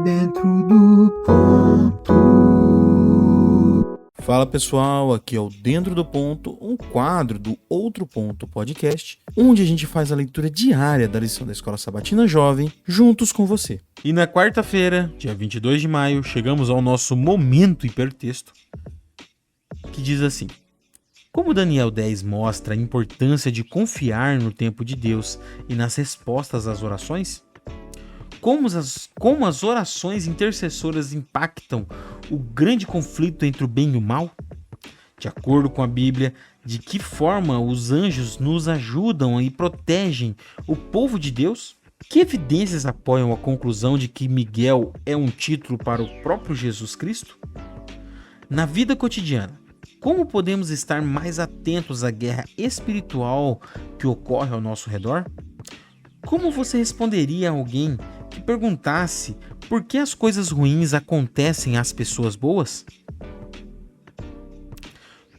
Dentro do ponto. Fala pessoal, aqui é o Dentro do Ponto, um quadro do Outro Ponto Podcast, onde a gente faz a leitura diária da lição da Escola Sabatina Jovem, juntos com você. E na quarta-feira, dia 22 de maio, chegamos ao nosso momento hipertexto, que diz assim: como Daniel 10 mostra a importância de confiar no tempo de Deus e nas respostas às orações? Como as orações intercessoras impactam o grande conflito entre o bem e o mal? De acordo com a Bíblia, de que forma os anjos nos ajudam e protegem o povo de Deus? Que evidências apoiam a conclusão de que Miguel é um título para o próprio Jesus Cristo? Na vida cotidiana, como podemos estar mais atentos à guerra espiritual que ocorre ao nosso redor? Como você responderia a alguém que perguntasse por que as coisas ruins acontecem às pessoas boas?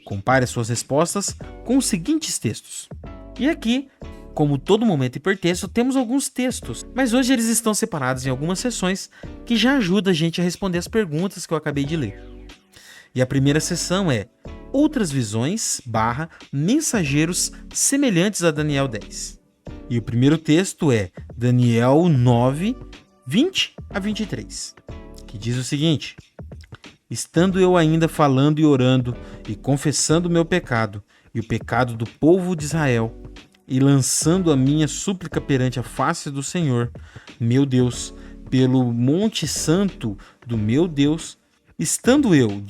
Compare as suas respostas com os seguintes textos. E aqui, como todo momento hipertexto, temos alguns textos, mas hoje eles estão separados em algumas seções que já ajudam a gente a responder as perguntas que eu acabei de ler. E a primeira seção é Outras visões / mensageiros semelhantes a Daniel 10. E o primeiro texto é Daniel 9, 20 a 23, que diz o seguinte: estando eu ainda falando e orando e confessando o meu pecado e o pecado do povo de Israel, e lançando a minha súplica perante a face do Senhor, meu Deus, pelo monte santo do meu Deus, estando eu,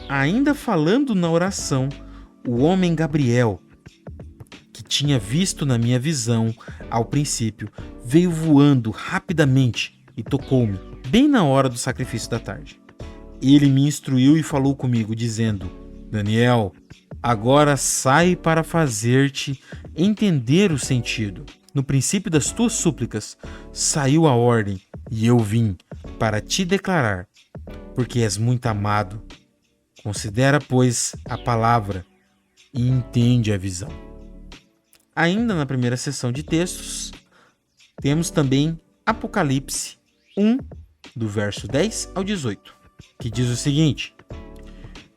ainda falando na oração, o homem Gabriel, que tinha visto na minha visão ao princípio, veio voando rapidamente e tocou-me, bem na hora do sacrifício da tarde. Ele me instruiu e falou comigo, dizendo: Daniel, agora sai para fazer-te entender o sentido. No princípio das tuas súplicas saiu a ordem, e eu vim para te declarar, porque és muito amado. Considera, pois, a palavra e entende a visão. Ainda na primeira seção de textos, temos também Apocalipse 1, do verso 10 ao 18, que diz o seguinte: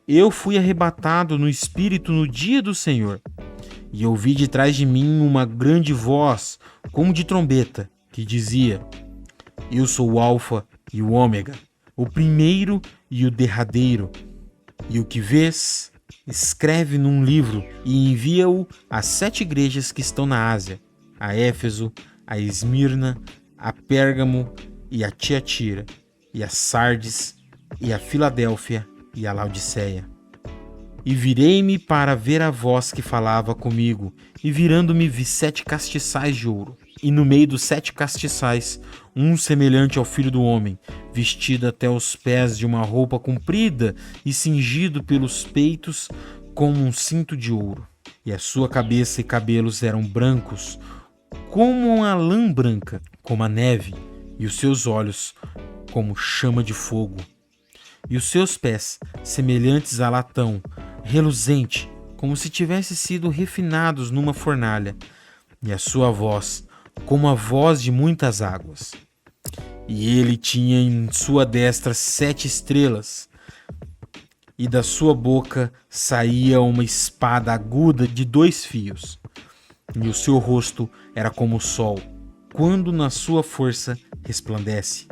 eu fui arrebatado no Espírito no dia do Senhor, e ouvi de trás de mim uma grande voz, como de trombeta, que dizia: eu sou o Alfa e o Ômega, o primeiro e o derradeiro. E o que vês, escreve num livro e envia-o às 7 igrejas que estão na Ásia, a Éfeso, a Esmirna, a Pérgamo e a Tiatira, e a Sardes, e a Filadélfia e a Laodiceia. E virei-me para ver a voz que falava comigo, e virando-me vi 7 castiçais de ouro, e no meio dos 7 castiçais, um semelhante ao Filho do Homem, vestido até os pés de uma roupa comprida e cingido pelos peitos como um cinto de ouro. E a sua cabeça e cabelos eram brancos, como uma lã branca, como a neve, e os seus olhos como chama de fogo. E os seus pés, semelhantes a latão, reluzente, como se tivessem sido refinados numa fornalha, e a sua voz, como a voz de muitas águas. E ele tinha em sua destra 7 estrelas, e da sua boca saía uma espada aguda de 2 fios, e o seu rosto era como o sol, quando na sua força resplandece.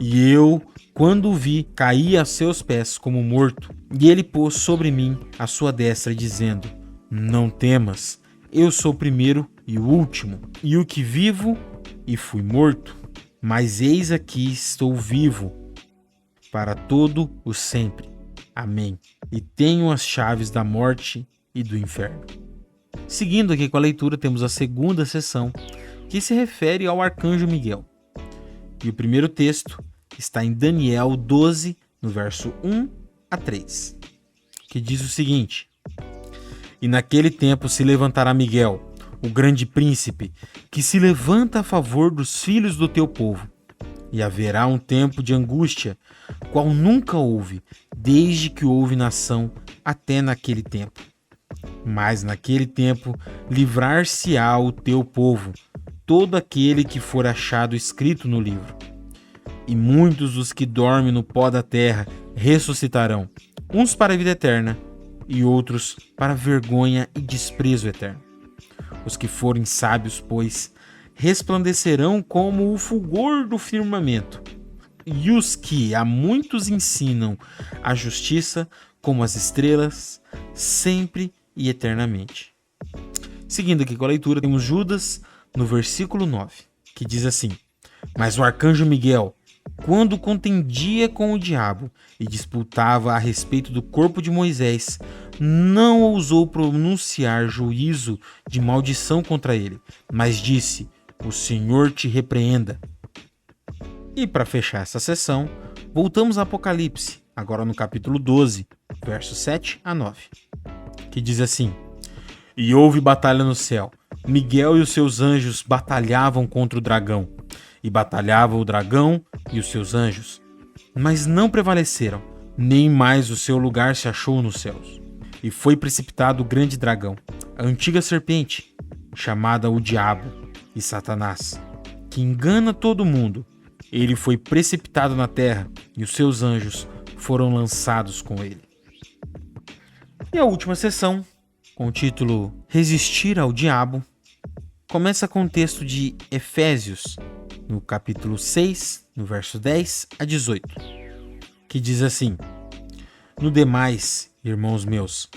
E eu, quando o vi, caí a seus pés como morto, e ele pôs sobre mim a sua destra, dizendo: não temas, eu sou o primeiro e o último, e o que vivo e fui morto, mas eis aqui estou vivo para todo o sempre. Amém. E tenho as chaves da morte e do inferno. Seguindo aqui com a leitura, temos a segunda seção, que se refere ao arcanjo Miguel. E o primeiro texto está em Daniel 12, no verso 1 a 3, que diz o seguinte: e naquele tempo se levantará Miguel, o grande príncipe, que se levanta a favor dos filhos do teu povo. E haverá um tempo de angústia, qual nunca houve, desde que houve nação até naquele tempo. Mas naquele tempo livrar-se-á o teu povo, todo aquele que for achado escrito no livro. E muitos dos que dormem no pó da terra ressuscitarão, uns para a vida eterna e outros para vergonha e desprezo eterno. Os que forem sábios, pois, resplandecerão como o fulgor do firmamento, e os que a muitos ensinam a justiça como as estrelas, sempre e eternamente. Seguindo aqui com a leitura, temos Judas no versículo 9, que diz assim: Mas o arcanjo Miguel, quando contendia com o diabo e disputava a respeito do corpo de Moisés, não ousou pronunciar juízo de maldição contra ele, mas disse: O Senhor te repreenda. E para fechar essa sessão, voltamos a Apocalipse, agora no capítulo 12, versos 7 a 9, que diz assim: E houve batalha no céu. Miguel e os seus anjos batalhavam contra o dragão. E batalhava o dragão e os seus anjos. Mas não prevaleceram, nem mais o seu lugar se achou nos céus. E foi precipitado o grande dragão, a antiga serpente, chamada o Diabo e Satanás, que engana todo mundo. Ele foi precipitado na terra e os seus anjos foram lançados com ele. E a última sessão, com o título Resistir ao Diabo, começa com o texto de Efésios, no capítulo 6, no verso 10 a 18, que diz assim: No demais, irmãos meus,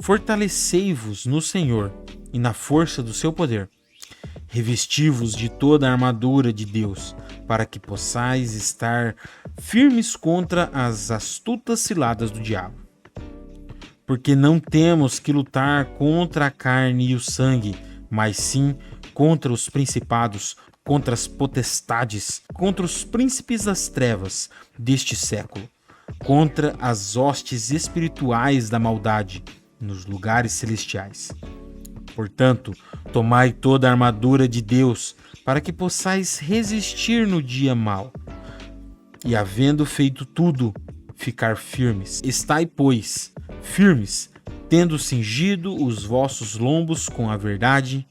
fortalecei-vos no Senhor e na força do seu poder. Revesti-vos de toda a armadura de Deus, para que possais estar firmes contra as astutas ciladas do diabo. Porque não temos que lutar contra a carne e o sangue, mas sim contra os principados, contra as potestades, contra os príncipes das trevas deste século, contra as hostes espirituais da maldade nos lugares celestiais. Portanto, tomai toda a armadura de Deus, para que possais resistir no dia mau. E havendo feito tudo, ficar firmes. Estai, pois, firmes, tendo cingido os vossos lombos com a verdade,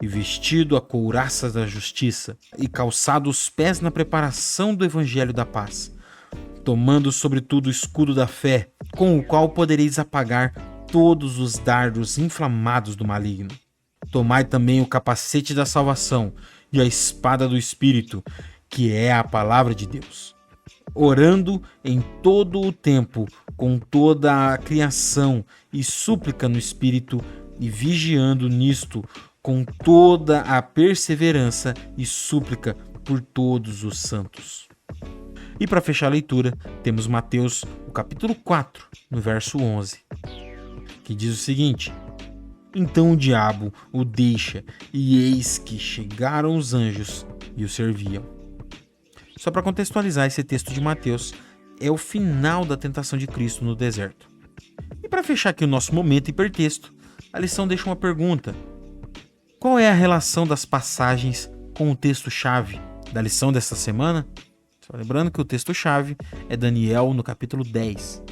e vestido a couraça da justiça, e calçado os pés na preparação do evangelho da paz, tomando sobretudo o escudo da fé, com o qual podereis apagar todos os dardos inflamados do maligno. Tomai também o capacete da salvação e a espada do Espírito, que é a palavra de Deus, orando em todo o tempo com toda a criação e súplica no Espírito, e vigiando nisto com toda a perseverança e súplica por todos os santos. E para fechar a leitura, temos Mateus, o capítulo 4, no verso 11, que diz o seguinte: Então o diabo o deixa, e eis que chegaram os anjos e o serviam. Só para contextualizar, esse texto de Mateus é o final da tentação de Cristo no deserto. E para fechar aqui o nosso momento hipertexto, a lição deixa uma pergunta: qual é a relação das passagens com o texto-chave da lição desta semana? Só lembrando que o texto-chave é Daniel no capítulo 10.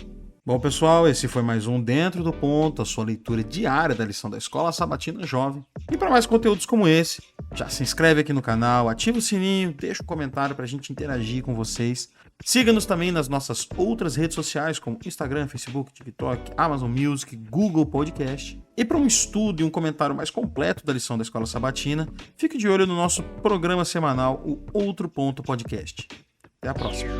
Bom, pessoal, esse foi mais um Dentro do Ponto, a sua leitura diária da lição da Escola Sabatina Jovem. E para mais conteúdos como esse, já se inscreve aqui no canal, ativa o sininho, deixa um comentário para a gente interagir com vocês. Siga-nos também nas nossas outras redes sociais, como Instagram, Facebook, TikTok, Amazon Music, Google Podcast. E para um estudo e um comentário mais completo da lição da Escola Sabatina, fique de olho no nosso programa semanal, o Outro Ponto Podcast. Até a próxima.